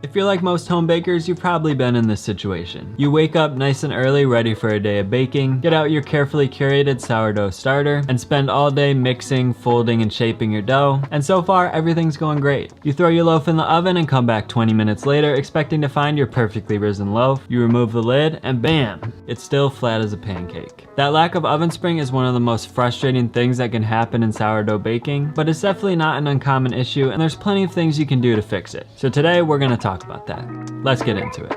If you're like most home bakers, you've probably been in this situation. You wake up nice and early, ready for a day of baking, get out your carefully curated sourdough starter, and spend all day mixing, folding, and shaping your dough, and so far, everything's going great. You throw your loaf in the oven and come back 20 minutes later, expecting to find your perfectly risen loaf. You remove the lid, and bam! It's still flat as a pancake. That lack of oven spring is one of the most frustrating things that can happen in sourdough baking, but it's definitely not an uncommon issue, and there's plenty of things you can do to fix it. So today, we're gonna talk about that. Let's get into it.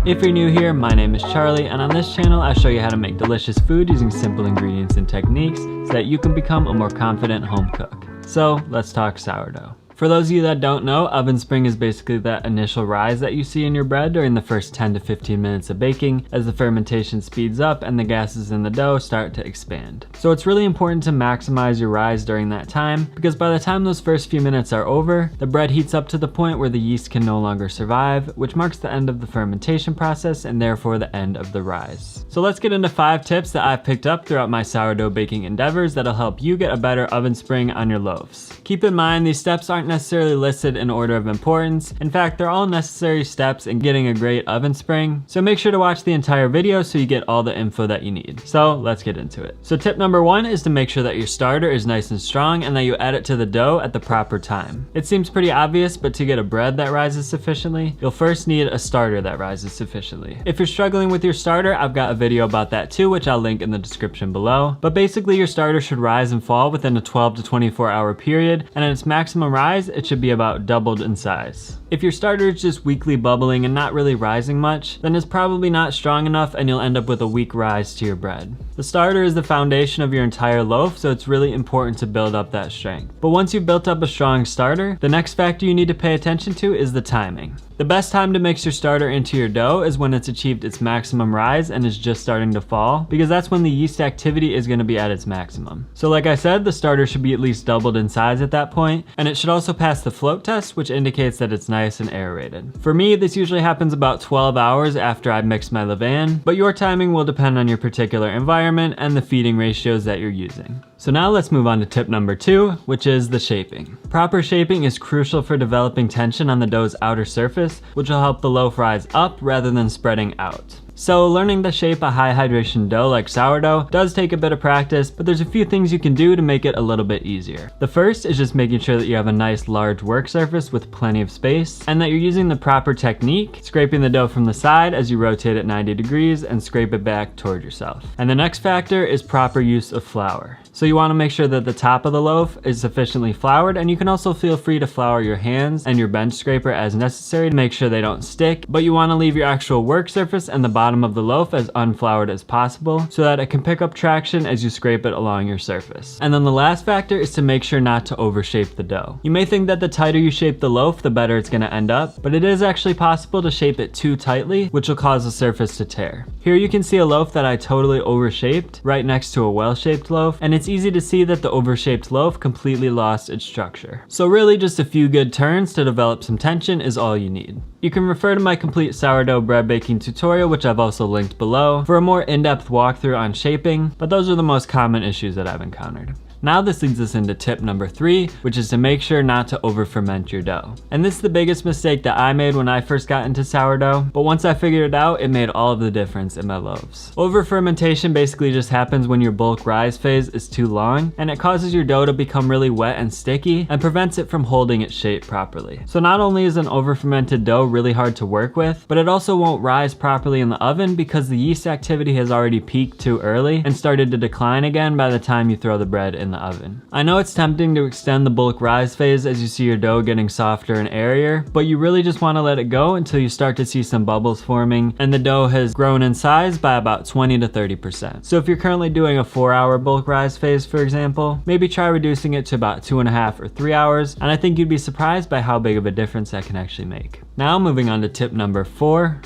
If you're new here, my name is Charlie, and on this channel I show you how to make delicious food using simple ingredients and techniques so that you can become a more confident home cook. So let's talk sourdough. For those of you that don't know, oven spring is basically that initial rise that you see in your bread during the first 10 to 15 minutes of baking as the fermentation speeds up and the gases in the dough start to expand. So it's really important to maximize your rise during that time, because by the time those first few minutes are over, the bread heats up to the point where the yeast can no longer survive, which marks the end of the fermentation process and therefore the end of the rise. So let's get into 5 tips that I've picked up throughout my sourdough baking endeavors that'll help you get a better oven spring on your loaves. Keep in mind, these steps aren't necessarily listed in order of importance. In fact, they're all necessary steps in getting a great oven spring. So make sure to watch the entire video so you get all the info that you need. So let's get into it. So tip number 1 is to make sure that your starter is nice and strong and that you add it to the dough at the proper time. It seems pretty obvious, but to get a bread that rises sufficiently, you'll first need a starter that rises sufficiently. If you're struggling with your starter, I've got a video about that too, which I'll link in the description below. But basically your starter should rise and fall within a 12 to 24 hour period, and at its maximum rise, it should be about doubled in size. If your starter is just weakly bubbling and not really rising much, then it's probably not strong enough and you'll end up with a weak rise to your bread. The starter is the foundation of your entire loaf, so it's really important to build up that strength. But once you've built up a strong starter, the next factor you need to pay attention to is the timing. The best time to mix your starter into your dough is when it's achieved its maximum rise and is just starting to fall, because that's when the yeast activity is going to be at its maximum. So like I said, the starter should be at least doubled in size at that point, and it should also pass the float test, which indicates that it's nice and aerated. For me, this usually happens about 12 hours after I mix my levain, but your timing will depend on your particular environment and the feeding ratios that you're using. So now let's move on to tip number 2, which is the shaping. Proper shaping is crucial for developing tension on the dough's outer surface, which will help the loaf rise up rather than spreading out. So learning to shape a high hydration dough like sourdough does take a bit of practice, but there's a few things you can do to make it a little bit easier. The first is just making sure that you have a nice large work surface with plenty of space, and that you're using the proper technique, scraping the dough from the side as you rotate it 90 degrees and scrape it back toward yourself. And the next factor is proper use of flour. So you want to make sure that the top of the loaf is sufficiently floured, and you can also feel free to flour your hands and your bench scraper as necessary to make sure they don't stick, but you want to leave your actual work surface and the bottom of the loaf as unfloured as possible so that it can pick up traction as you scrape it along your surface. And then the last factor is to make sure not to overshape the dough. You may think that the tighter you shape the loaf, the better it's going to end up, but it is actually possible to shape it too tightly, which will cause the surface to tear. Here you can see a loaf that I totally overshaped right next to a well-shaped loaf, and it's easy to see that the overshaped loaf completely lost its structure. So really just a few good turns to develop some tension is all you need. You can refer to my complete sourdough bread baking tutorial, which I've also linked below, for a more in-depth walkthrough on shaping, but those are the most common issues that I've encountered. Now this leads us into tip number 3, which is to make sure not to over ferment your dough. And this is the biggest mistake that I made when I first got into sourdough, but once I figured it out, it made all of the difference in my loaves. Over fermentation basically just happens when your bulk rise phase is too long, and it causes your dough to become really wet and sticky and prevents it from holding its shape properly. So not only is an over fermented dough really hard to work with, but it also won't rise properly in the oven because the yeast activity has already peaked too early and started to decline again by the time you throw the bread in the oven. I know it's tempting to extend the bulk rise phase as you see your dough getting softer and airier, but you really just want to let it go until you start to see some bubbles forming and the dough has grown in size by about 20 to 30%. So if you're currently doing a 4-hour bulk rise phase, for example, maybe try reducing it to about 2.5 or 3 hours, and I think you'd be surprised by how big of a difference that can actually make. Now moving on to tip number 4,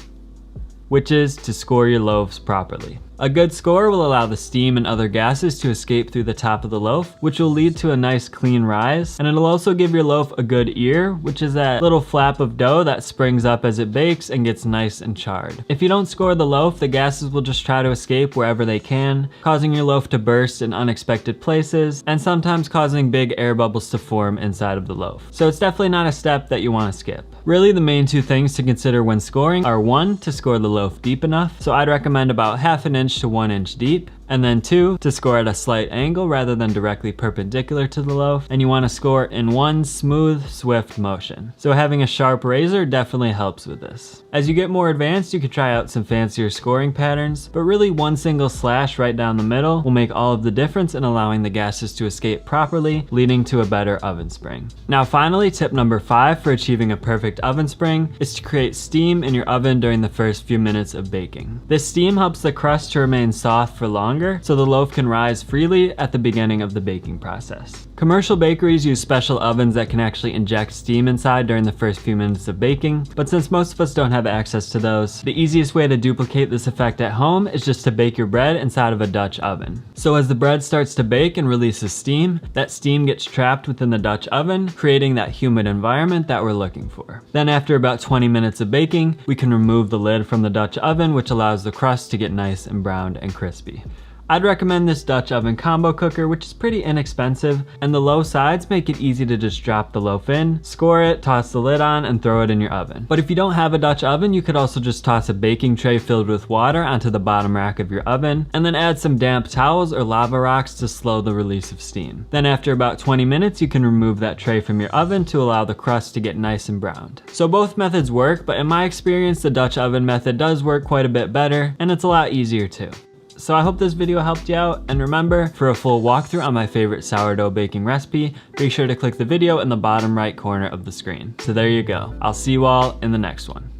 which is to score your loaves properly. A good score will allow the steam and other gases to escape through the top of the loaf, which will lead to a nice clean rise, and it'll also give your loaf a good ear, which is that little flap of dough that springs up as it bakes and gets nice and charred. If you don't score the loaf, the gases will just try to escape wherever they can, causing your loaf to burst in unexpected places, and sometimes causing big air bubbles to form inside of the loaf. So it's definitely not a step that you want to skip. Really, the main two things to consider when scoring are 1, to score the loaf deep enough, so I'd recommend about 1/2 inch to 1 inch deep, and then 2, to score at a slight angle rather than directly perpendicular to the loaf, and you want to score in one smooth, swift motion. So having a sharp razor definitely helps with this. As you get more advanced, you could try out some fancier scoring patterns, but really one single slash right down the middle will make all of the difference in allowing the gases to escape properly, leading to a better oven spring. Now finally, tip number 5 for achieving a perfect oven spring is to create steam in your oven during the first few minutes of baking. This steam helps the crust to remain soft for longer, so the loaf can rise freely at the beginning of the baking process. Commercial bakeries use special ovens that can actually inject steam inside during the first few minutes of baking, but since most of us don't have access to those, the easiest way to duplicate this effect at home is just to bake your bread inside of a Dutch oven. So as the bread starts to bake and releases steam, that steam gets trapped within the Dutch oven, creating that humid environment that we're looking for. Then after about 20 minutes of baking, we can remove the lid from the Dutch oven, which allows the crust to get nice and browned and crispy. I'd recommend this Dutch oven combo cooker, which is pretty inexpensive, and the low sides make it easy to just drop the loaf in, score it, toss the lid on, and throw it in your oven. But if you don't have a Dutch oven, you could also just toss a baking tray filled with water onto the bottom rack of your oven, and then add some damp towels or lava rocks to slow the release of steam. Then after about 20 minutes, you can remove that tray from your oven to allow the crust to get nice and browned. So both methods work, but in my experience, the Dutch oven method does work quite a bit better, and it's a lot easier too. So I hope this video helped you out, and remember, for a full walkthrough on my favorite sourdough baking recipe, be sure to click the video in the bottom right corner of the screen. So there you go. I'll see you all in the next one.